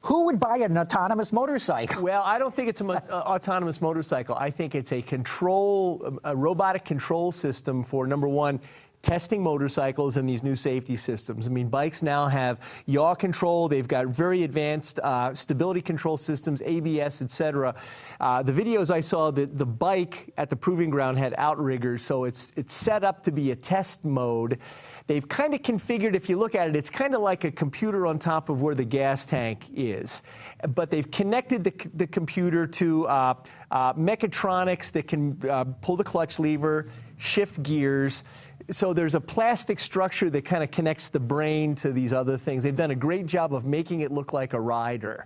Who would buy an autonomous motorcycle? Well, I don't think it's an autonomous motorcycle. I think it's a robotic control system for, number one, testing motorcycles and these new safety systems. I mean, bikes now have yaw control. They've got very advanced stability control systems, ABS, etc. The videos I saw, the bike at the proving ground had outriggers, so it's set up to be a test mode. They've kind of configured, if you look at it, it's kind of like a computer on top of where the gas tank is. But they've connected the computer to mechatronics that can pull the clutch lever, shift gears. So there's a plastic structure that kind of connects the brain to these other things. They've done a great job of making it look like a rider.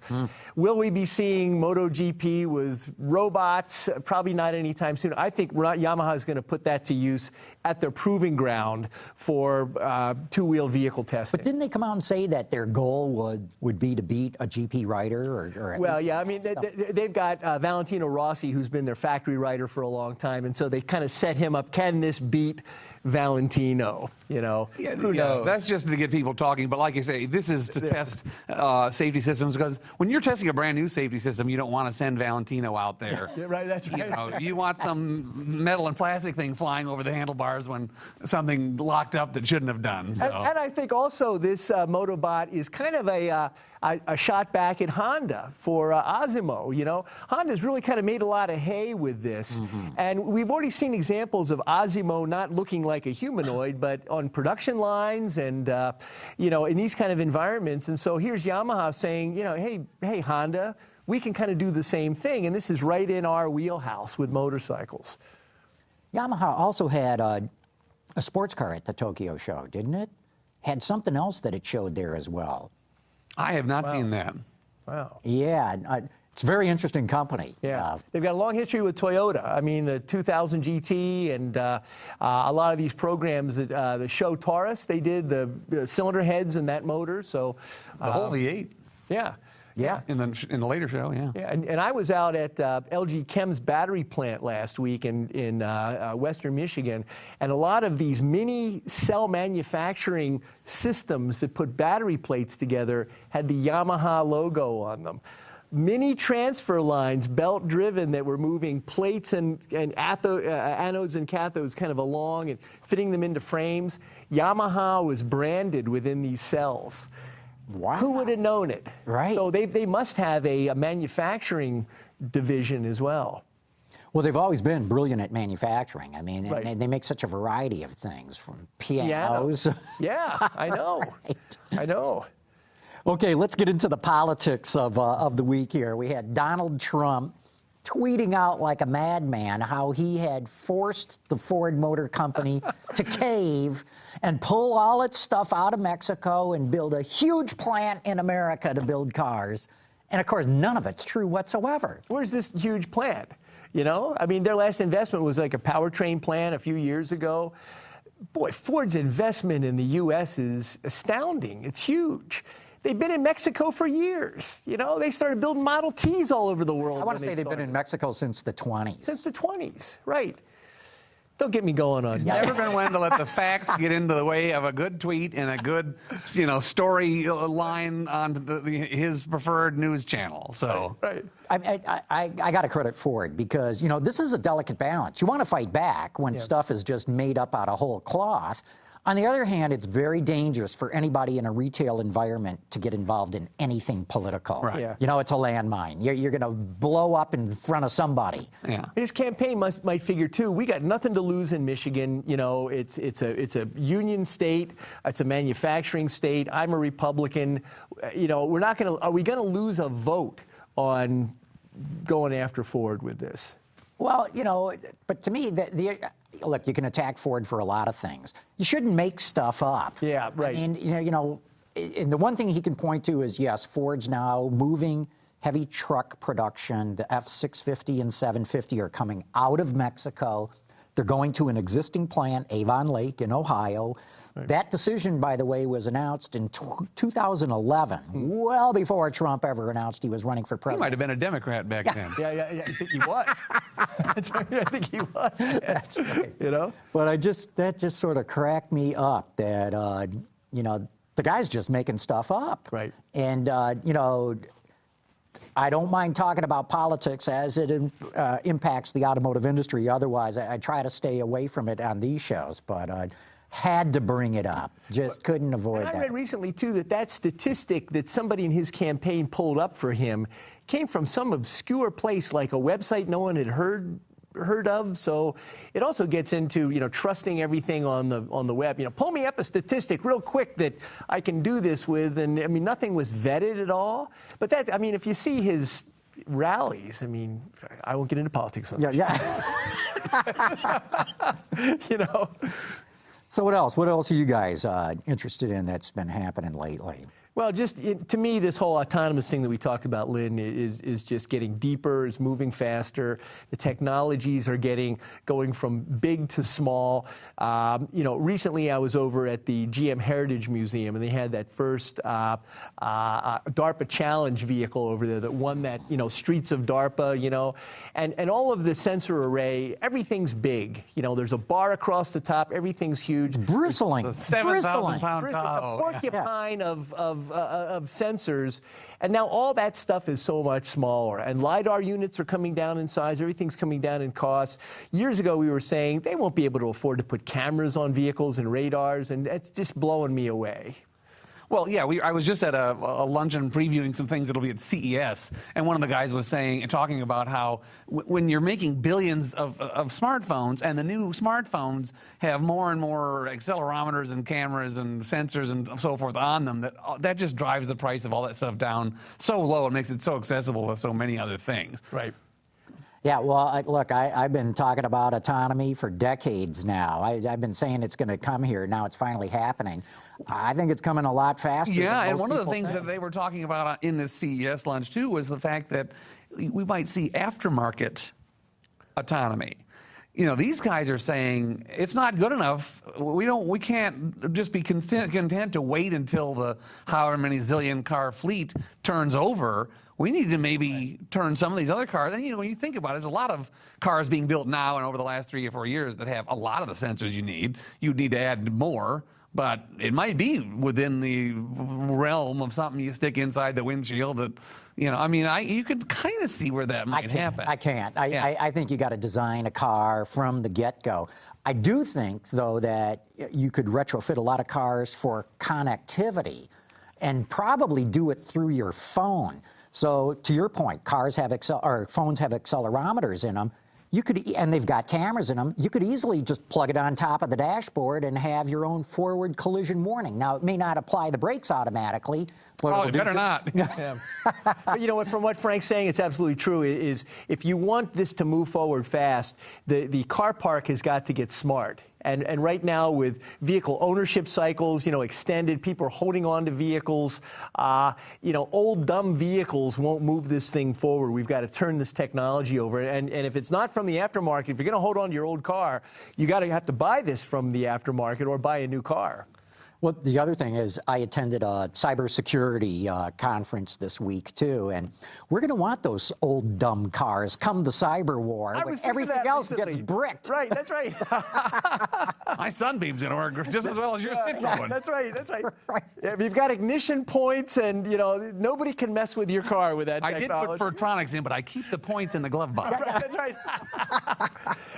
Will we be seeing MotoGP with robots? Probably not anytime soon. I think Yamaha is going to put that to use at their proving ground for two-wheel vehicle testing. But didn't they come out and say that their goal would be to beat a GP rider? Well, yeah, I mean, they've got Valentino Rossi, who's been their factory rider for a long time, and so they kind of set him up. Can this beat Valentino, you know? Yeah, who knows? That's just to get people talking. But like you say, this is to test safety systems, because when you're testing a brand new safety system, you don't want to send Valentino out there. Yeah, right, that's right. You know, you want some metal and plastic thing flying over the handlebars when something locked up that shouldn't have done. So. And I think also this Motobot is kind of a shot back at Honda for Osimo. You know, Honda's really kind of made a lot of hay with this. And we've already seen examples of Osimo not looking like a humanoid, but on production lines and, you know, in these kind of environments. And so here's Yamaha saying, you know, hey, Honda, we can kind of do the same thing. And this is right in our wheelhouse with motorcycles. Yamaha also had a sports car at the Tokyo show, didn't it? Had something else that it showed there as well. I have not seen that. Wow. Yeah, it's a very interesting company. Yeah, they've got a long history with Toyota. I mean, the 2000 GT and a lot of these programs that the show Taurus, they did the cylinder heads in that motor. So The whole V8. Yeah. Yeah. In the later show, yeah. Yeah, and I was out at LG Chem's battery plant last week in Western Michigan, and a lot of these mini cell manufacturing systems that put battery plates together had the Yamaha logo on them. Mini transfer lines, belt-driven, that were moving plates and anodes and cathodes kind of along and fitting them into frames. Yamaha was branded within these cells. Wow. Who would have known it? Right. So they must have a manufacturing division as well. Well, they've always been brilliant at manufacturing. I mean, Right. and they make such a variety of things, from pianos. Yeah, I know. Right. I know. Okay, let's get into the politics of the week here. We had Donald Trump tweeting out like a madman how he had forced the Ford Motor Company to cave and pull all its stuff out of Mexico and build a huge plant in America to build cars. And of course, none of it's true whatsoever. Where's this huge plant? You know, I mean, their last investment was like a powertrain plant a few years ago. Boy, Ford's investment in the U.S. is astounding. It's huge. They've been in Mexico for years. You know, they started building Model Ts all over the world. I want to say they've been in Mexico since the 20s. Since the 20s, right. Don't get me going on that. Never been one to let the facts get into the way of a good tweet and a good, you know, story line on his preferred news channel. So, Right. I got to credit Ford because, you know, this is a delicate balance. You want to fight back when stuff is just made up out of whole cloth. On the other hand, it's very dangerous for anybody in a retail environment to get involved in anything political. Right. Yeah. You know, it's a landmine. You're going to blow up in front of somebody. yeah. His campaign might figure too. We got nothing to lose in Michigan. You know, it's a union state. It's a manufacturing state. I'm a Republican. You know, we're not going to. Are we going to lose a vote on going after Ford with this? Well, you know, but to me, look, you can attack Ford for a lot of things. You shouldn't make stuff up. Yeah, right. And and the one thing he can point to is, yes, Ford's now moving heavy truck production. The F-650 and 750 are coming out of Mexico. They're going to an existing plant, Avon Lake in Ohio. Right. That decision, by the way, was announced in 2011, well before Trump ever announced he was running for He president. might have been a Democrat back then. Yeah. I think he was. That's right. I think he was. That's right. You know? But that just sort of cracked me up that, you know, the guy's just making stuff up. Right. And, you know, I don't mind talking about politics as it impacts the automotive industry. Otherwise, I try to stay away from it on these shows. But had to bring it up. Just couldn't avoid And that. I read recently, too, that statistic that somebody in his campaign pulled up for him came from some obscure place, like a website no one had heard of. So it also gets into, trusting everything on the web. Pull me up a statistic real quick that I can do this with. And, I mean, nothing was vetted at all. But that, I mean, if you see his rallies, I mean, I won't get into politics on that. Yeah. So what else? What else are you guys interested in that's been happening lately? Well, to me, this whole autonomous thing that we talked about, Lynn, is just getting deeper, is moving faster. The technologies are going from big to small. Recently I was over at the GM Heritage Museum, and they had that first DARPA Challenge vehicle over there that won that, Streets of DARPA, and all of the sensor array, everything's big. There's a bar across the top, everything's huge. Bristling. The 7,000-pound It's a Tahoe. porcupine of sensors, and now all that stuff is so much smaller, and LiDAR units are coming down in size, everything's coming down in cost. Years ago we were saying they won't be able to afford to put cameras on vehicles and radars, and it's just blowing me away. Well, yeah, I was just at a luncheon previewing some things that'll be at CES, and one of the guys was talking about how when you're making billions of smartphones, and the new smartphones have more and more accelerometers and cameras and sensors and so forth on them, that just drives the price of all that stuff down so low and makes it so accessible to so many other things. Right. Yeah, well, look, I've been talking about autonomy for decades now. I've been saying it's going to come here. Now it's finally happening. I think it's coming a lot faster. Yeah, than and most one of the people things think. that they were talking about in this CES lunch, too, was the fact that we might see aftermarket autonomy. These guys are saying it's not good enough. We can't just be content to wait until the however many zillion car fleet turns over. We need to maybe turn some of these other cars. And, when you think about it, there's a lot of cars being built now and over the last 3 or 4 years that have a lot of the sensors you need. You'd need to add more, but it might be within the realm of something you stick inside the windshield that, you could kind of see where that might happen. I can't. I think you got to design a car from the get-go. I do think, though, that you could retrofit a lot of cars for connectivity and probably do it through your phone. So to your point, phones have accelerometers in them. And they've got cameras in them. You could easily just plug it on top of the dashboard and have your own forward collision warning. Now, it may not apply the brakes automatically. But it better not. Yeah. But from what Frank's saying, it's absolutely true, is if you want this to move forward fast, the car park has got to get smart. And right now, with vehicle ownership cycles, extended, people are holding on to vehicles. Old, dumb vehicles won't move this thing forward. We've got to turn this technology over. And if it's not from the aftermarket, if you're going to hold on to your old car, you have to buy this from the aftermarket or buy a new car. Well, the other thing is I attended a cybersecurity conference this week, too, and we're going to want those old, dumb cars come the cyber war. Everything else gets bricked. Right, that's right. My Sunbeam's going to work just as well as your Citroen. That's right. Yeah, you've got ignition points, and, nobody can mess with your car with that technology. I did put Frontronics in, but I keep the points in the glove box. That's right.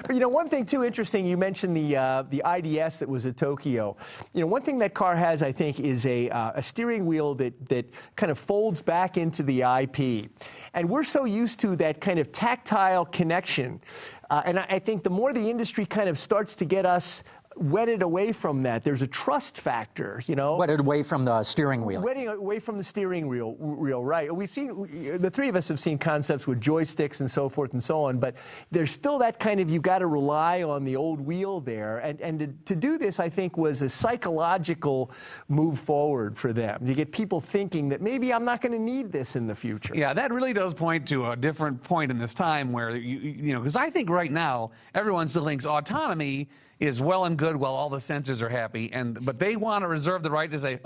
But, one thing, too, interesting, you mentioned the IDS that was at Tokyo. One thing that car has, I think, is a steering wheel that kind of folds back into the IP. And we're so used to that kind of tactile connection. And I think the more the industry kind of starts to get us wedded away from that, there's a trust factor, Wedded away from the steering wheel. Wedding away from the steering wheel, right. The three of us have seen concepts with joysticks and so forth and so on, but there's still that kind of, you've got to rely on the old wheel there. And to do this, I think, was a psychological move forward for them, to get people thinking that maybe I'm not going to need this in the future. Yeah, that really does point to a different point in this time where, because I think right now, everyone still thinks autonomy is well and good while all the sensors are happy, but they want to reserve the right to say,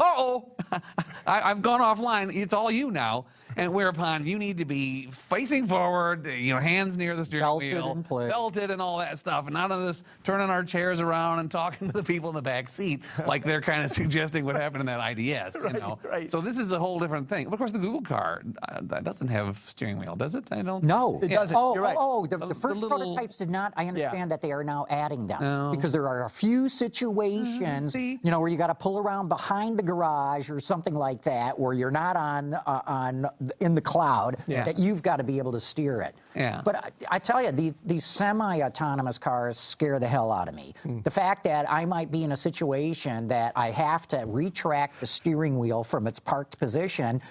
I've gone offline, it's all you now. And whereupon you need to be facing forward, hands near the steering Belted wheel, in place. belted and all that stuff, and none of this turning our chairs around and talking to the people in the back seat like they're kind of suggesting what happened in that IDS. Right. So this is a whole different thing. Of course, the Google car that doesn't have steering wheel, does it? I don't. No, It doesn't. Oh, You're right. the first little- prototypes did not. I understand that they are now adding them Oh. because there are a few situations, see? where you got to pull around behind the garage or something like that, where you're not in the cloud. Yeah. That you've got to be able to steer it. Yeah. But I tell you, these semi-autonomous cars scare the hell out of me. The fact that I might be in a situation that I have to retract the steering wheel from its parked position,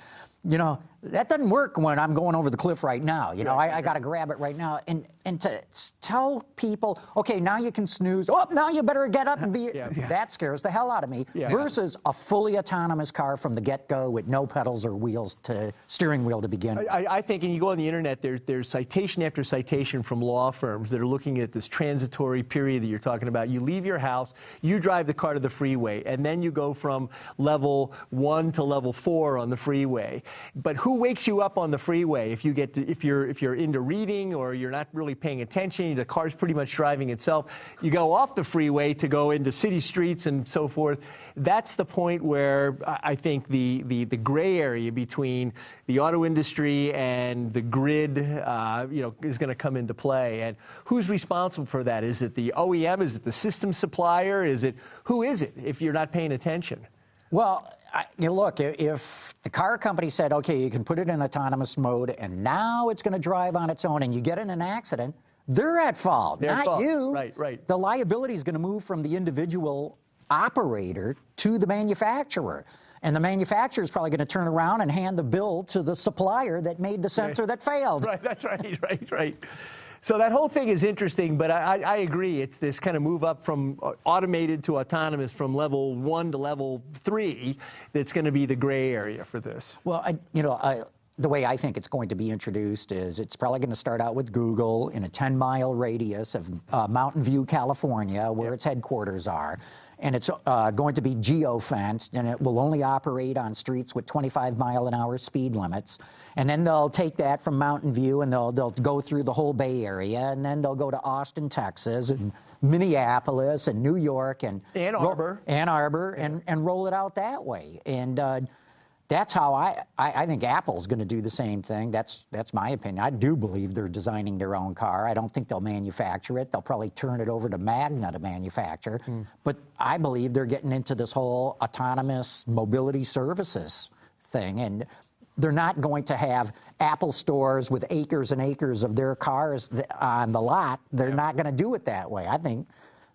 that doesn't work when I'm going over the cliff right now. I got to grab it right now. And to tell people, okay, now you can snooze. Oh, now you better get up and be. That scares the hell out of me. Yeah. Versus a fully autonomous car from the get-go with no pedals or wheels to steering wheel to begin with. I think, and you go on the internet, there's citation after citation from law firms that are looking at this transitory period that you're talking about. You leave your house, you drive the car to the freeway, and then you go from level 1 to level 4 on the freeway. But who wakes you up on the freeway if you're into reading or you're not really paying attention? The car's pretty much driving itself. You go off the freeway to go into city streets and so forth. That's the point where I think the gray area between the auto industry and the grid, is going to come into play. And who's responsible for that? Is it the OEM? Is it the system supplier? Who is it if you're not paying attention? Well, look, if the car company said, okay, you can put it in autonomous mode and now it's going to drive on its own and you get in an accident, they're at fault, They're at not fault. you. Right. The liability is going to move from the individual operator to the manufacturer. And the manufacturer is probably going to turn around and hand the bill to the supplier that made the sensor that failed. Right, that's right. So that whole thing is interesting, but I agree. It's this kind of move up from automated to autonomous from level 1 to level 3 that's going to be the gray area for this. Well, the way I think it's going to be introduced is it's probably going to start out with Google in a 10-mile radius of Mountain View, California, where its headquarters are. And it's going to be geo-fenced, and it will only operate on streets with 25-mile-an-hour speed limits. And then they'll take that from Mountain View, and they'll go through the whole Bay Area, and then they'll go to Austin, Texas, and Minneapolis, and New York, and Ann Arbor, and roll it out that way. And that's how I think Apple's going to do the same thing. That's my opinion. I do believe they're designing their own car. I don't think they'll manufacture it. They'll probably turn it over to Magna to manufacture. But I believe they're getting into this whole autonomous mobility services thing. And they're not going to have Apple stores with acres and acres of their cars on the lot. They're not going to do it that way. I think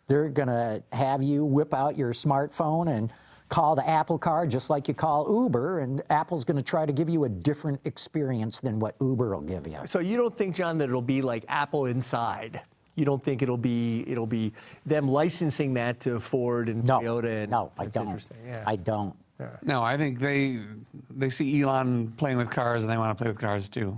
they're going to have you whip out your smartphone and call the Apple car just like you call Uber, and Apple's going to try to give you a different experience than what Uber will give you. So you don't think, John, that it'll be like Apple Inside? You don't think it'll be them licensing that to Ford and Toyota? No, I don't. Interesting. Yeah. I don't. Yeah. No, I think they see Elon playing with cars and they want to play with cars too.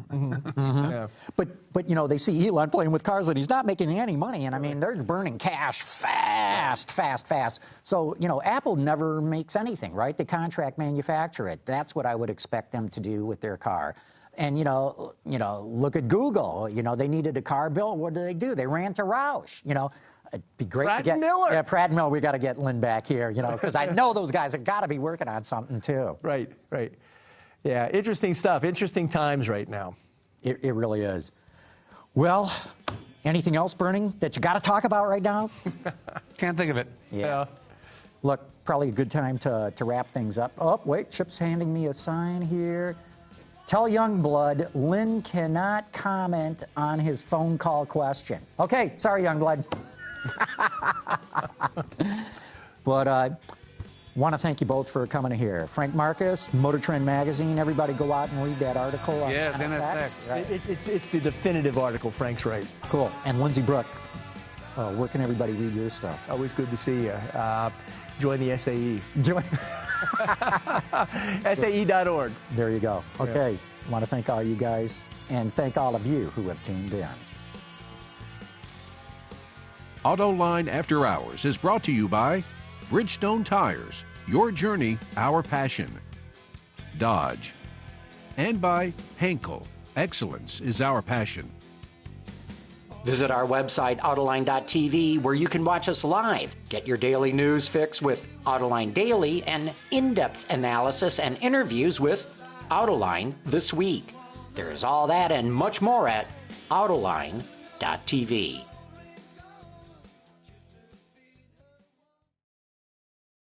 Yeah. But they see Elon playing with cars and he's not making any money, and I mean they're burning cash fast. So Apple never makes anything, right? They contract manufacture it. That's what I would expect them to do with their car. And look at Google. They needed a car built. What do? They ran to Roush. It'd be great to get Miller. Yeah, Pratt Miller. We got to get Lynn back here, because I know those guys have got to be working on something too. Right. Yeah, interesting stuff. Interesting times right now. It really is. Well, anything else burning that you got to talk about right now? Can't think of it. Yeah. Look, probably a good time to wrap things up. Oh, wait, Chip's handing me a sign here. Tell Youngblood Lynn cannot comment on his phone call question. Okay, sorry, Youngblood. But want to thank you both for coming here. Frank Markus, Motor Trend Magazine. Everybody go out and read that article on Yes, NSX. Right. It's the definitive article. Frank's right. Cool. And Lindsay Brooke, where can everybody read your stuff? Always good to see you. Join the SAE. SAE.org. There you go. Okay. I want to thank all you guys and thank all of you who have tuned in. Autoline After Hours is brought to you by Bridgestone Tires, your journey, our passion. Dodge. And by Henkel. Excellence is our passion. Visit our website, Autoline.tv, where you can watch us live. Get your daily news fix with Autoline Daily and in-depth analysis and interviews with Autoline This Week. There is all that and much more at Autoline.tv.